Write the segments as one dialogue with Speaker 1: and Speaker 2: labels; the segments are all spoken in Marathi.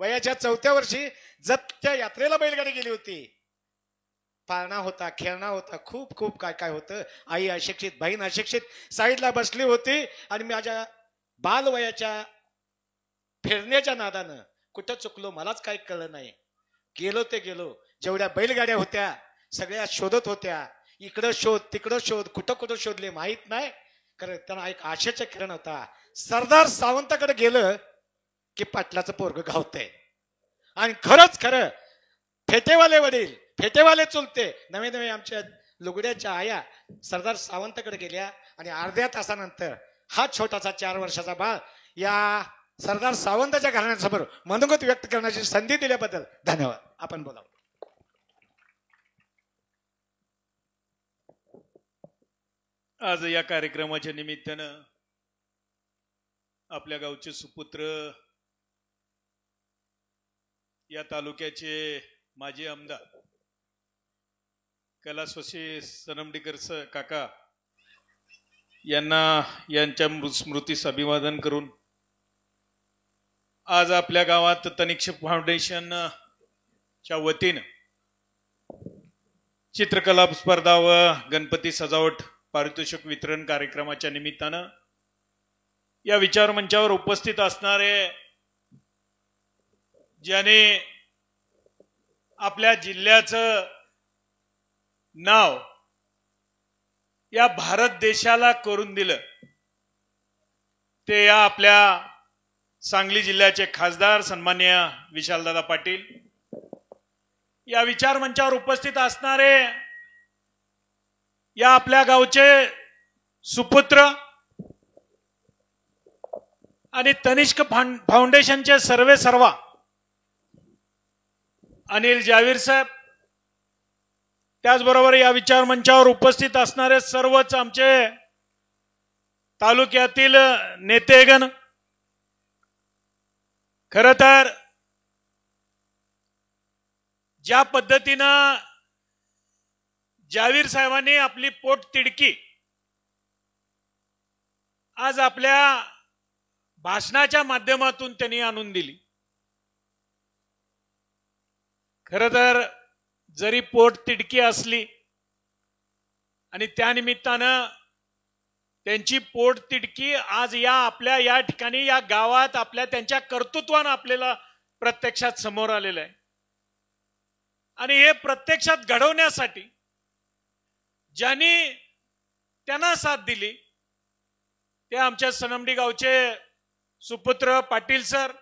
Speaker 1: वयाच्या 4थ्या वर्षी जतच्या यात्रेला बैलगाडी गेली होती. पाळणा होता, खेळणा होता, खूप खूप काय काय होतं. आई अशिक्षित, बहीण अशिक्षित साईडला बसली होती आणि माझ्या बालवयाच्या फिरण्याच्या नादानं कुठं चुकलो मलाच काही कळलं नाही. गेलो ते गेलो. जेवढ्या बैलगाड्या होत्या सगळ्या शोधत होत्या. इकडं शोध तिकडं शोध, कुठं कुठं शोधले माहित नाही. कारण त्यांना एक आशेचा किरण होता. सरदार सावंताकडे गेलं की पाटलाचं पोरग गावतंय. आणि खरंच खरं फेटेवाले वडील, फेटेवाले चुलते, नवे नवे आमच्या लुगड्याच्या आया सरदार सावंताकडे गेल्या आणि अर्ध्या तासानंतर हा छोटासा 4 वर्षाचा बाळ या सरदार सावंताच्या घराण्यासमोर मनोगत व्यक्त करण्याची संधी दिल्याबद्दल धन्यवाद. आपण बोला.
Speaker 2: आज या कार्यक्रमाच्या निमित्तानं आपल्या गावचे सुपुत्र, या तालुक्याचे माजी आमदार कैलासवासी सनमडीकर काका यांना यांच्या स्मृतीस अभिवादन करून आज आपल्या गावात तनिक्ष फाउंडेशनच्या वतीनं चित्रकला स्पर्धा व गणपती सजावट पारितोषिक वितरण कार्यक्रमाच्या निमित्तानं या विचार मंचावर उपस्थित असणारे, ज्याने आपल्या जिल्ह्याचं नाव या भारत देशाला करून दिलं, ते या आपल्या सांगली जिल्ह्याचे खासदार सन्माननीय विशालदादा पाटील. या विचार मंचावर उपस्थित असणारे या आपल्या गावचे सुपुत्र आणि तनिष्क फाउंडेशनचे सर्वे सर्वा अनिल जावीर साहेब, त्याचबरोबर या विचार मंचावर उपस्थित असणारे सर्वच आमचे तालुक्यातील नेतेगण. खरं तर ज्या पद्धतीनं जावीर साहेबांनी आपली पोट तिडकी आज आपल्या भाषणाच्या माध्यमातून त्यांनी आणून दिली. खरं तर जरी पोट तिडकी असली आणि त्यानिमित्तानं त्यांची पोट तिडकी आज या आपल्या या ठिकाणी या गावात आपल्या त्यांच्या कर्तृत्वानं आपल्याला प्रत्यक्षात समोर आलेलं आहे. आणि हे प्रत्यक्षात घडवण्यासाठी ज्यांनी त्यांना साथ दिली ते आमच्या सनमडी गावचे सुपुत्र पाटील सर,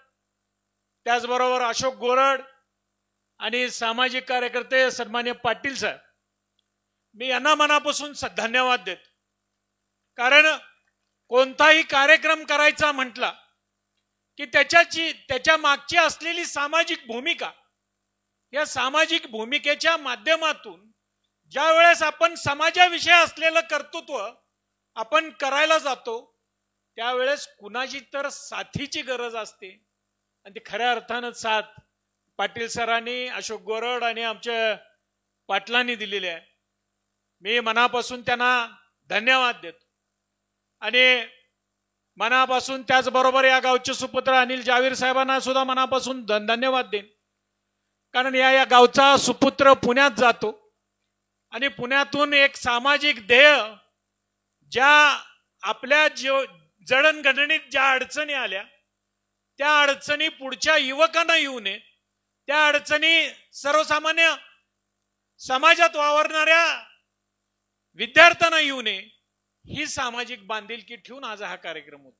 Speaker 2: त्याचबरोबर अशोक गोरड आणि सामाजिक कार्यकर्ते सन्मान्य पाटील सर. मी यांना मनापासून धन्यवाद देतो. कारण कोणताही कार्यक्रम करायचा म्हटला की त्याच्या मागची असलेली सामाजिक भूमिका, या सामाजिक भूमिकेच्या माध्यमातून ज्या वेळेस आपण समाजाविषयी असलेलं कर्तृत्व आपण करायला जातो त्यावेळेस कुणाची तर साथीची गरज असते. आणि ती खऱ्या अर्थानं साथ पाटील सरांनी, अशोक गोरड आणि आमच्या पाटलांनी दिलेली आहे. मी मनापासून त्यांना धन्यवाद देतो. आणि मनापासून त्याचबरोबर या गावचे सुपुत्र अनिल जावीर साहेबांना सुद्धा मनापासून धन्यवाद देईन. कारण या गावचा सुपुत्र पुण्यात जातो आणि पुण्यातून एक सामाजिक ध्येय, ज्या आपल्या जडणघडणीत ज्या अडचणी आल्या त्या अडचणी पुढच्या युवकांना येऊ नये, त्या अडचणी सर्वसामान्य समाजात वावरणाऱ्या विद्यार्थ्यांना येऊ नये, ही सामाजिक बांधिलकी ठेवून आज हा कार्यक्रम होतो.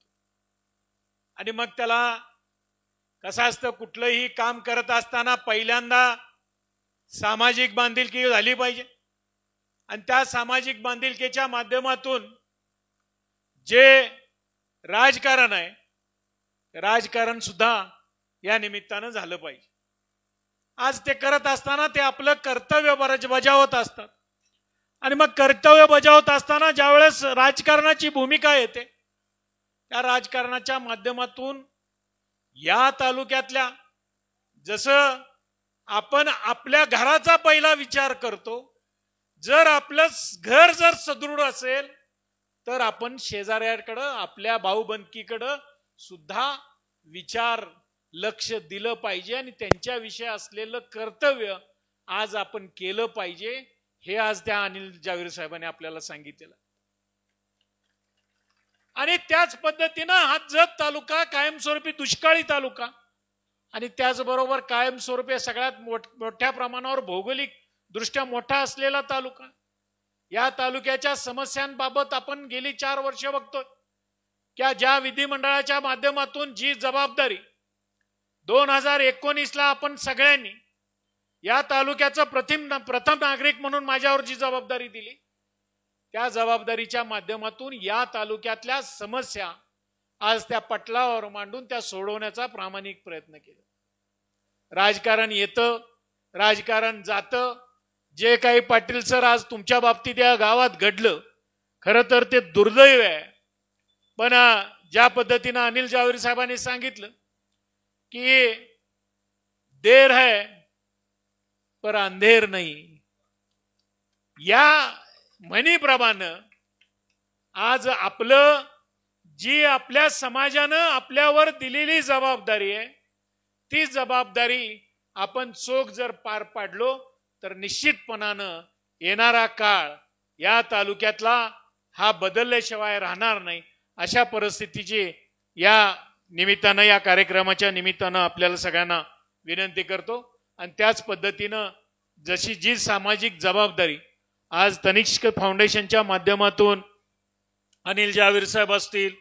Speaker 2: आणि मग त्याला कसं असतं, कुठलंही काम करत असताना पहिल्यांदा सामाजिक बांधिलकी झाली पाहिजे आणि त्या सामाजिक बांधिलकीच्या माध्यमातून जे राजकारण आहे, राजकारण सुद्धा या निमित्तानं झालं पाहिजे. आज ते करत असताना ते आपलं कर्तव्य बजावत असतात. आणि मग कर्तव्य बजावत असताना ज्यावेळेस राजकारणाची भूमिका येते, त्या राजकारणाच्या माध्यमातून या तालुक्यातल्या, जसं आपण आपल्या घराचा पहिला विचार करतो, जर आपलं घर जर सदृढ असेल तर आपण शेजाऱ्याकडं, आपल्या भाऊबंदकीकडं सुद्धा विचार लक्ष दिलं पाहिजे आणि त्यांच्याविषयी असलेलं कर्तव्य आज आपण केलं पाहिजे, हे आज त्या अनिल जावीर साहेबांनी आपल्याला सांगितलेलं. आणि त्याच पद्धतीनं हा जत तालुका कायमस्वरूपी दुष्काळी तालुका आणि त्याचबरोबर कायमस्वरूपी सगळ्यात मोठ्या प्रमाणावर भौगोलिक दृष्ट्या मोठा असलेला तालुका. या तालुक्याच्या समस्यांबाबत आपण गेली 4 वर्ष बघतोय की ज्या विधिमंडळाच्या माध्यमातून जी जबाबदारी 2019 ला आपण सगळ्यांनी या तालुक्याचं प्रथम नागरिक म्हणून माझ्यावर जी जबाबदारी दिली, त्या जबाबदारीच्या माध्यमातून या तालुक्यातल्या समस्या आज त्या पटलावर मांडून त्या सोडवण्याचा प्रामाणिक प्रयत्न केला. राजकारण येतं, राजकारण जातं. जे काही पाटील सर आज तुमच्या बाबतीत या गावात घडलं, खरं तर ते दुर्दैव आहे. पण ज्या पद्धतीनं अनिल जावीर साहेबांनी सांगितलं की देर है पर अंधेर नाही, या म्हणीप्रमाणे आज आपलं जी आपल्या समाजानं आपल्यावर दिलेली जबाबदारी आहे, ती जबाबदारी आपण चोख जर पार पाडलो तर निश्चितपणानं येणारा काळ या तालुक्यातला हा बदलल्याशिवाय राहणार नाही. अशा परिस्थितीची या निमित्तानं, या कार्यक्रमाच्या निमित्तानं आपल्याला सगळ्यांना विनंती करतो. आणि त्याच पद्धतीनं जशी जी सामाजिक जबाबदारी आज तनिष्क फाउंडेशनच्या माध्यमातून अनिल जावीर साहेब असतील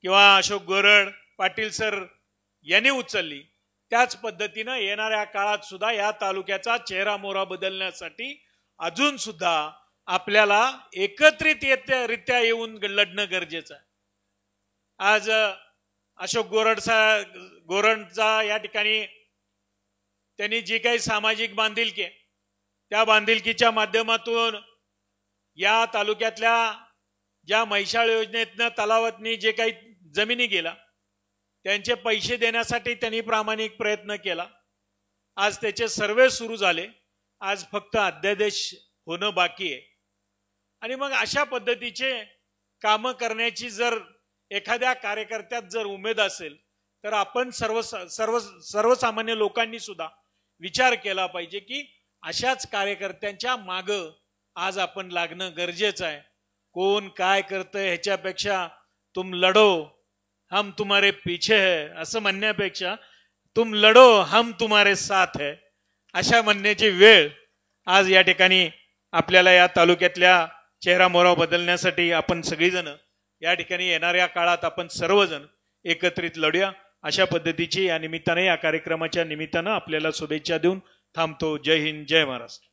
Speaker 2: किंवा अशोक गोरड पाटील सर यांनी उचलली, त्याच पद्धतीनं येणाऱ्या काळात सुद्धा या तालुक्याचा चेहरा मोहरा बदलण्यासाठी अजून सुद्धा आपल्याला एकत्रितरित्या येऊन लढणं गरजेचं आहे. आज अशोक गोरडचा या ठिकाणी त्यांनी जी काही सामाजिक बांधिलकी, त्या बांधिलकीच्या माध्यमातून या तालुक्यातल्या ज्या म्हैसाळ योजनेतनं तलावातनी जे काही जमिनी गेला त्यांचे पैसे देण्यासाठी त्यांनी प्रामाणिक प्रयत्न केला. आज त्याचे सर्वे सुरू झाले, आज फक्त अध्यादेश होणं बाकी आहे. आणि मग अशा पद्धतीचे कामं करण्याची जर एखाद्या कार्यकर्त्यात जर उमेद असेल तर आपण सर्वसामान्य लोकांनी सुद्धा विचार केला पाहिजे की अशाच कार्यकर्त्यांच्या मागं आज आपण लागणं गरजेचं आहे. कोण काय करतंय ह्याच्यापेक्षा तुम लढो हम तुम्हारे पीछे है असं म्हणण्यापेक्षा तुम लढो हम तुम्हारे साथ है अशा म्हणण्याची वेळ आज या ठिकाणी आपल्याला या तालुक्यातल्या चेहरा मोहरा बदलण्यासाठी आपण सगळीजण या ठिकाणी येणाऱ्या काळात आपण सर्वजण एकत्रित लढूया. अशा पद्धतीची या निमित्ताने, या कार्यक्रमाच्या निमित्तानं आपल्याला शुभेच्छा देऊन थांबतो. जय हिंद, जय महाराष्ट्र.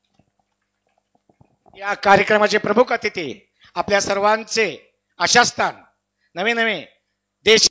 Speaker 1: या कार्यक्रमाचे प्रमुख अतिथी आपल्या सर्वांचे आशास्थान नवे नवे देश